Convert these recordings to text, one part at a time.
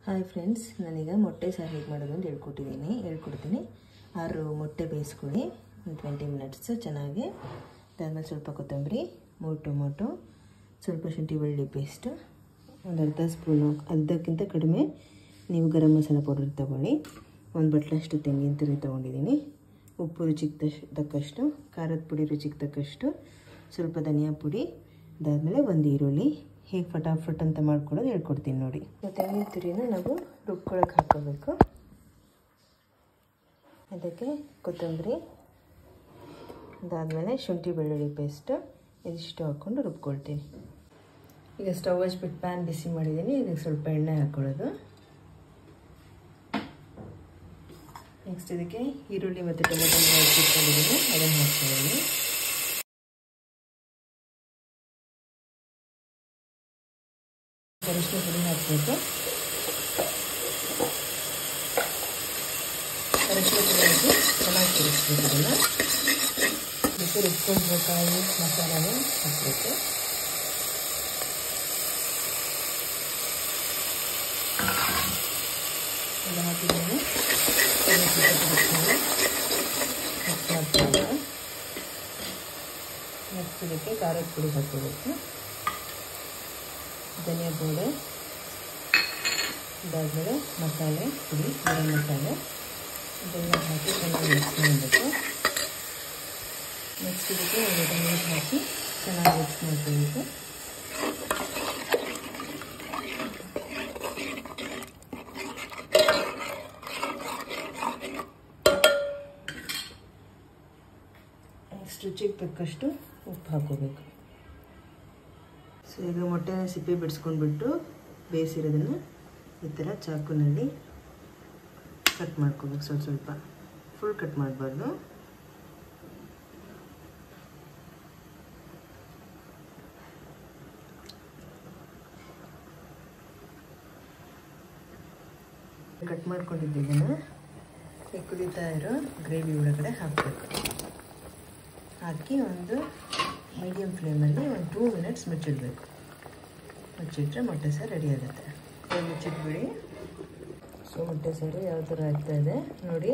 Hi friends, ನಾನೀಗ ಮೊಟ್ಟೆ ಸಾರು ಹೇಗೆ ಮಾಡೋದು ಅಂತ ಹೇಳ್ಕೊಡ್ತೀನಿ. 6 ಮೊಟ್ಟೆ ಬೇಯಿಸ್ಕೊಳ್ಳಿ, ಒಂದು 20 ಮಿನಿಟ್ಸ್ ಚೆನ್ನಾಗಿ. ಅದಾದಮೇಲೆ ಸ್ವಲ್ಪ ಕೊತ್ತಂಬರಿ, 3 ಟೊಮೊಟೊ, ಸ್ವಲ್ಪ ಶುಂಠಿ ಬೆಳ್ಳುಳ್ಳಿ ಪೇಸ್ಟು, ಒಂದು ಅರ್ಧ ಸ್ಪೂನು, ಅರ್ಧಕ್ಕಿಂತ ಕಡಿಮೆ ನೀವು ಗರಂ ಮಸಾಲ ಪೌಡರ್ ತೊಗೊಳ್ಳಿ. ಒಂದು ಬಟ್ಲಷ್ಟು ತೆಂಗಿನ ತುರಿ ತೊಗೊಂಡಿದ್ದೀನಿ. ಉಪ್ಪು ರುಚಿಗೆ ತಕ್ಕಷ್ಟು, ಖಾರದ ಪುಡಿ ರುಚಿಗೆ ತಕ್ಕಷ್ಟು, ಸ್ವಲ್ಪ ಧನಿಯಾ ಪುಡಿ. ಅದಾದಮೇಲೆ ಒಂದು ಈರುಳ್ಳಿ. ಹೇಗೆ ಫಟಾಫಟ್ ಅಂತ ಮಾಡ್ಕೊಳ್ಳೋದು ಹೇಳ್ಕೊಡ್ತೀನಿ ನೋಡಿ. ತೆಂಗಿನ ತುರಿನ ನಾವು ರುಬ್ಕೊಳಕ್ಕೆ ಹಾಕ್ಕೋಬೇಕು. ಅದಕ್ಕೆ ಕೊತ್ತಂಬರಿ, ಅದಾದಮೇಲೆ ಶುಂಠಿ ಬೆಳ್ಳುಳ್ಳಿ ಪೇಸ್ಟು ಇದಿಷ್ಟು ಹಾಕ್ಕೊಂಡು ರುಬ್ಕೊಳ್ತೀನಿ. ಈಗ ಸ್ಟವ್ ಹಚ್ಬಿಟ್ಟು ಪ್ಯಾನ್ ಬಿಸಿ ಮಾಡಿದ್ದೀನಿ. ಇದಕ್ಕೆ ಸ್ವಲ್ಪ ಎಣ್ಣೆ ಹಾಕ್ಕೊಳ್ಳೋದು. ನೆಕ್ಸ್ಟ್ ಇದಕ್ಕೆ ಈರುಳ್ಳಿ ಮತ್ತು ಟೊಮೆಟೊ ಇಟ್ಕೊಂಡಿದ್ದೀನಿ, ಅದನ್ನು ಹಾಕ್ಕೊಳ್ಳೋದು. ಅರಿಶಿನ ಪುಡಿ ಹಾಕಬೇಕು. ಅರಿಶಿನ ಪುಡಿ ಹಾಕಿ ಚೆನ್ನಾಗಿ ತಿರುಗಿಸ್ಬೇಕು. ಇದನ್ನು ಬಿಸಿ ರುಬ್ಕೊಂಡಿರೋ ಮಸಾಲಾನ ಹಾಕಬೇಕು. ಎಲ್ಲ ಹಾಕಿದ್ದೀನಿ. ನೆಕ್ಸ್ಟ್ ಇದಕ್ಕೆ ಖಾರದ ಪುಡಿ ಹಾಕೋಬೇಕು, ಧನಿಯಾ ಪೌಡರ್, ಅದಾದಮೇಲೆ ಮಸಾಲೆ ಪುಡಿ, ಗರಂ ಮಸಾಲೆ, ಇದೆಲ್ಲ ಹಾಕಿ ಚೆನ್ನಾಗಿ ಮಿಕ್ಸ್ ಮಾಡಬೇಕು. ನೆಕ್ಸ್ಟ್ ಇದಕ್ಕೆ ಒಂದು ಟೊಮೆಟೊ ಹಾಕಿ ಚೆನ್ನಾಗಿ ಮಿಕ್ಸ್ ಮಾಡ್ಕೋಬೇಕು. ನೆಕ್ಸ್ಟ್ ರುಚಿಗೆ ತಕ್ಕಷ್ಟು ಉಪ್ಪು ಹಾಕೋಬೇಕು. ಸೊ ಈಗ ಮೊಟ್ಟೆನ ಸಿಪ್ಪೆ ಬಿಡಿಸ್ಕೊಂಡ್ಬಿಟ್ಟು ಬೇಯಿಸಿರೋದನ್ನು ಈ ಥರ ಚಾಕುನಲ್ಲಿ ಕಟ್ ಮಾಡ್ಕೋಬೇಕು. ಸ್ವಲ್ಪ ಫುಲ್ ಕಟ್ ಮಾಡಬಾರ್ದು. ಕಟ್ ಮಾಡ್ಕೊಂಡಿದ್ದನ್ನು ಈ ಕುದೀತಾ ಇರೋ ಗ್ರೇವಿ ಒಳಗಡೆ ಹಾಕಬೇಕು. ಹಾಕಿ ಒಂದು ಮೀಡಿಯಮ್ ಫ್ಲೇಮಲ್ಲಿ ಒಂದು 2 ಮಿನಿಟ್ಸ್ ಮುಚ್ಚಿಡಬೇಕು. ಮುಚ್ಚಿಟ್ರೆ ಮೊಟ್ಟೆ ಸಾರು ರೆಡಿ ಆಗುತ್ತೆ. ಮುಚ್ಚಿಟ್ಬಿಡಿ. ಸೊ ಮೊಟ್ಟೆ ಸಾರು ಯಾವ ಥರ ಆಗ್ತಾಯಿದೆ ನೋಡಿ.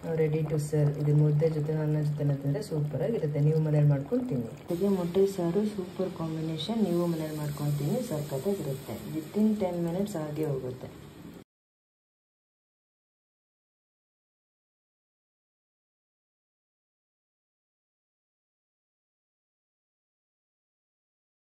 ನಾವು ರೆಡಿ ಟು ಸರ್ವ್. ಇದು ಮುದ್ದೆ ಜೊತೆ ಅನ್ನ ಜೊತೆ ತಿಂದರೆ ಸೂಪರಾಗಿರುತ್ತೆ. ನೀವು ಮನೇಲಿ ಮಾಡ್ಕೊಂಡು ತಿನ್ನಿ. ಹಾಗೆ ಮೊಟ್ಟೆ ಸಾರು ಸೂಪರ್ ಕಾಂಬಿನೇಷನ್. ನೀವು ಮನೇಲಿ ಮಾಡ್ಕೊಂಡು ತಿನ್ನಿ, ಸಖತ್ತಾಗಿರುತ್ತೆ. ವಿತಿನ್ 10 ಮಿನಿಟ್ಸ್ ಆಗೇ ಹೋಗುತ್ತೆ.